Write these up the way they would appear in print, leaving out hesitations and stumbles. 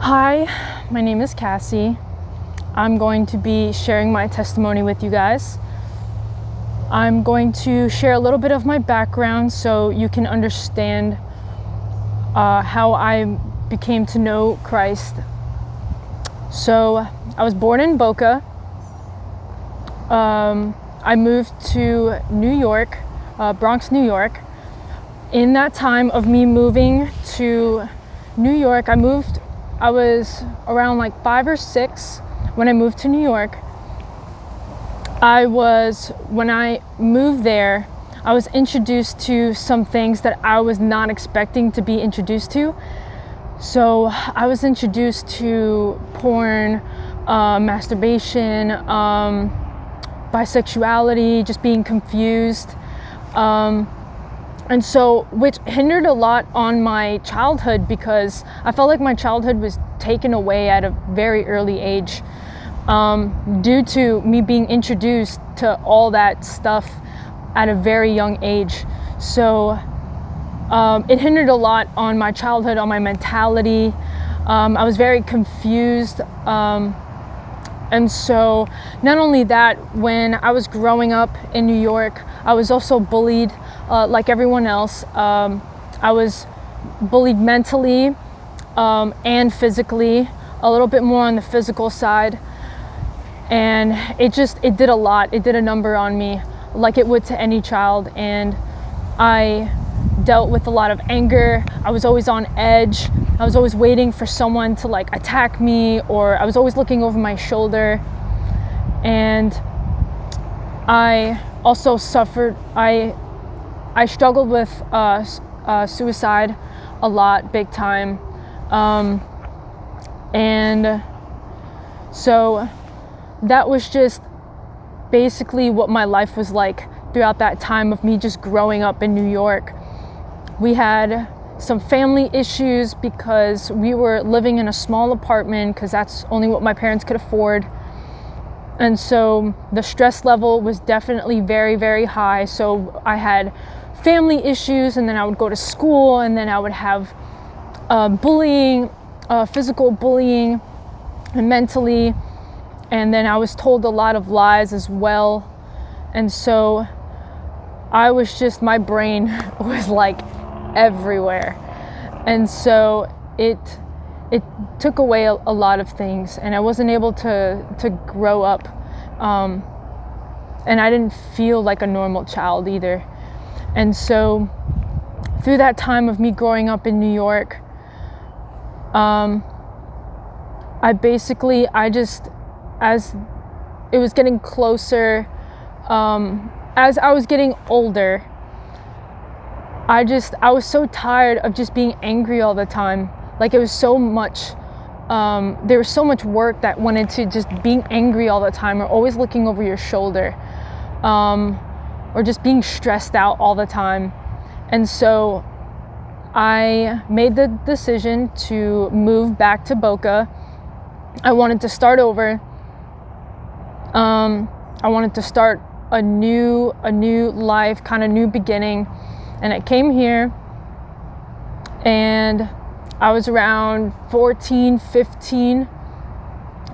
Hi, my name is Cassie. I'm going to be sharing my testimony with you guys. I'm going to share a little bit of my background so you can understand how I became to know Christ. So I was born in Boca. I moved to New York, Bronx, New York. In that time of me moving to New York, I was around like 5 or 6 when I moved to New York. When I moved there, I was introduced to some things that I was not expecting to be introduced to. So I was introduced to porn, masturbation, bisexuality, just being confused. And so, which hindered a lot on my childhood because I felt like my childhood was taken away at a very early age due to me being introduced to all that stuff at a very young age. So it hindered a lot on my childhood, on my mentality. I was very confused. And so not only that, when I was growing up in New York, I was also bullied like everyone else. I was bullied mentally and physically, a little bit more on the physical side. And it did a lot. It did a number on me like it would to any child. And I dealt with a lot of anger. I was always on edge. I was always waiting for someone to like attack me, or I was always looking over my shoulder. And I also suffered, I struggled with suicide a lot, big time. And so that was just basically what my life was like throughout that time of me just growing up in New York. We had some family issues because we were living in a small apartment because that's only what my parents could afford. And so the stress level was definitely very, very high. So I had family issues, and then I would go to school, and then I would have bullying, physical bullying, and mentally. And then I was told a lot of lies as well. And so my brain was like everywhere. And so it took away a lot of things, and I wasn't able to grow up. And I didn't feel like a normal child either. And so through that time of me growing up in New York, as it was getting closer, as I was getting older, I was so tired of just being angry all the time. Like it was so much, there was so much work that went into just being angry all the time, or always looking over your shoulder, or just being stressed out all the time. And so I made the decision to move back to Boca. I wanted to start over. I wanted to start a new life, kind of new beginning. And I came here, and I was around 14, 15,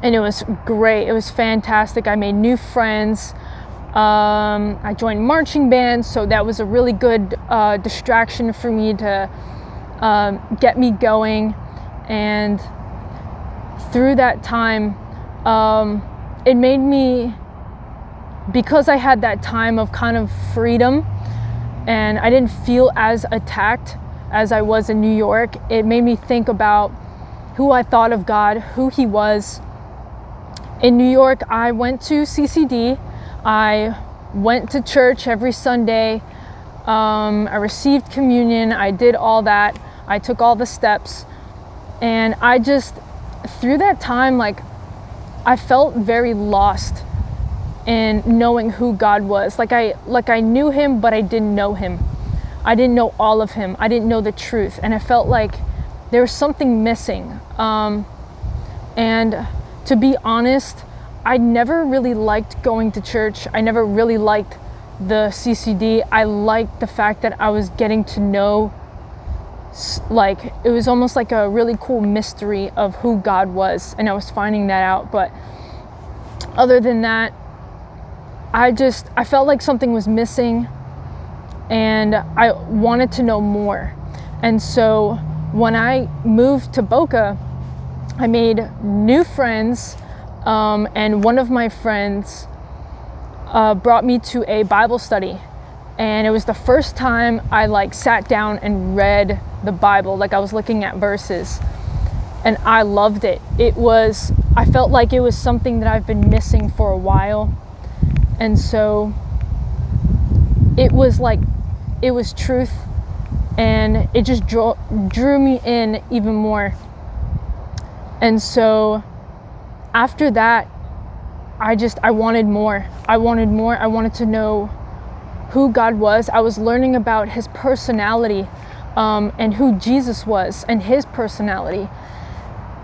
and it was great. It was fantastic. I made new friends. I joined marching bands, so that was a really good distraction for me to get me going. And through that time, it made me, because I had that time of kind of freedom, and I didn't feel as attacked as I was in New York, it made me think about who I thought of God, who He was. In New York, I went to CCD. I went to church every Sunday. I received communion. I did all that. I took all the steps. And through that time, I felt very lost in knowing who God was. Like I knew Him, but I didn't know Him. I didn't know all of Him. I didn't know the truth. And I felt like there was something missing. And to be honest, I never really liked going to church. I never really liked the CCD. I liked the fact that I was getting to know like, it was almost like a really cool mystery of who God was, and I was finding that out. But other than that, I felt like something was missing, and I wanted to know more. And so when I moved to Boca, I made new friends, and one of my friends brought me to a Bible study, and it was the first time I like sat down and read the Bible. Like, I was looking at verses, and I loved it. I felt like it was something that I've been missing for a while, and so it was truth, and it just drew me in even more. And so after that, I wanted more. I wanted to know who God was. I was learning about his personality, and who Jesus was and his personality.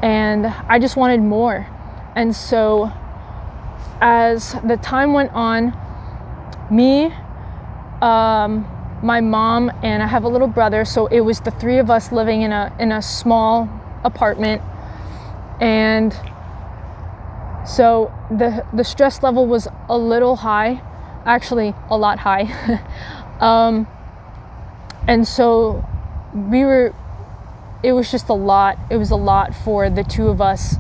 And I just wanted more. And so as the time went on, me, my mom, and I have a little brother, so it was the three of us living in a small apartment. And so the stress level was a little high, actually a lot high. And so it was just a lot. It was a lot for the two of us.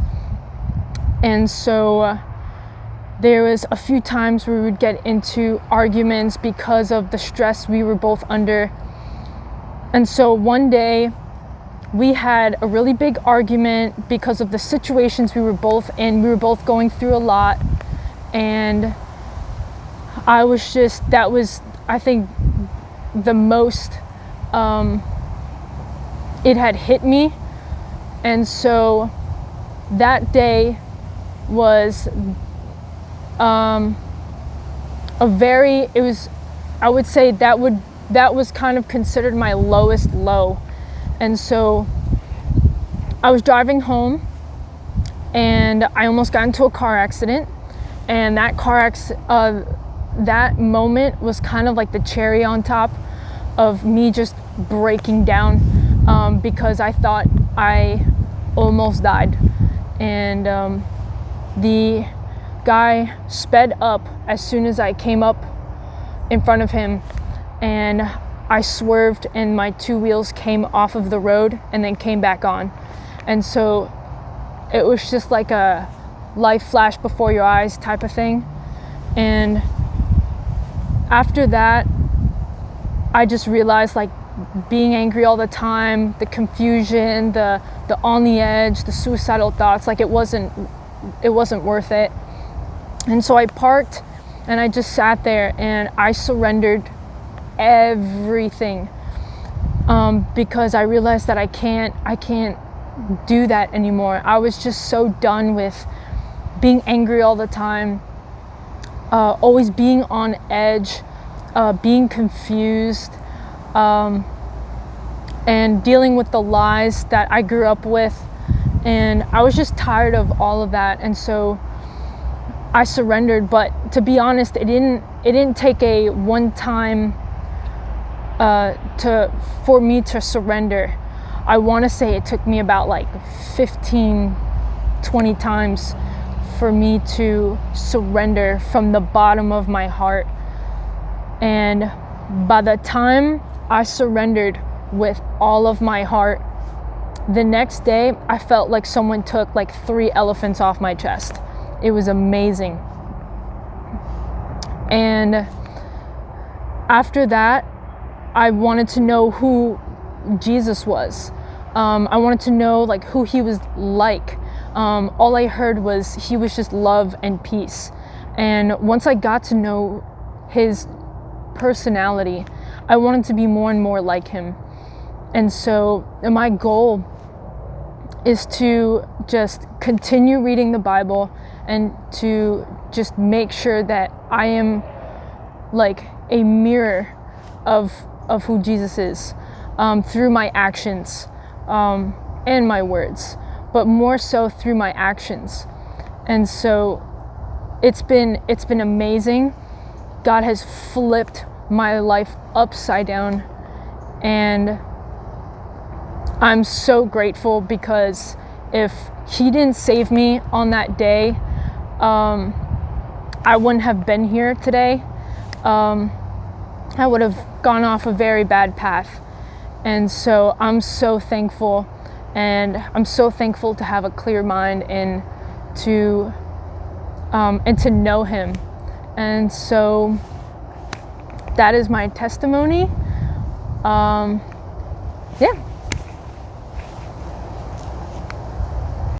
And so there was a few times where we would get into arguments because of the stress we were both under. And so one day we had a really big argument because of the situations we were both in. We were both going through a lot. And that was, I think, the most it had hit me. And so that day was I would say that was kind of considered my lowest low. And so I was driving home, and I almost got into a car accident. And that that moment was kind of like the cherry on top of me just breaking down, because I thought I almost died. And the guy sped up as soon as I came up in front of him, and I swerved, and my two wheels came off of the road and then came back on. And so it was just like a life flash before your eyes type of thing. And after that, I just realized, like, being angry all the time, the confusion, the on the edge, the suicidal thoughts, like, it wasn't worth it. And so I parked, and I just sat there, and I surrendered everything, because I realized that I can't do that anymore. I was just so done with being angry all the time, always being on edge, being confused, and dealing with the lies that I grew up with. And I was just tired of all of that. And so I surrendered. But to be honest, it didn't take a one time for me to surrender. I want to say it took me about like 15, 20 times for me to surrender from the bottom of my heart. And by the time I surrendered with all of my heart, the next day I felt like someone took like 3 elephants off my chest. It was amazing. And after that, I wanted to know who Jesus was. I wanted to know like who he was like. All I heard was he was just love and peace. And once I got to know his personality, I wanted to be more and more like him. And so my goal is to just continue reading the Bible and to just make sure that I am like a mirror of who Jesus is, through my actions and my words, but more so through my actions. And so it's been amazing. God has flipped my life upside down, and I'm so grateful, because if he didn't save me on that day, I wouldn't have been here today. I would have gone off a very bad path. And so I'm so thankful, and I'm so thankful to have a clear mind and to know him. And so that is my testimony. Yeah.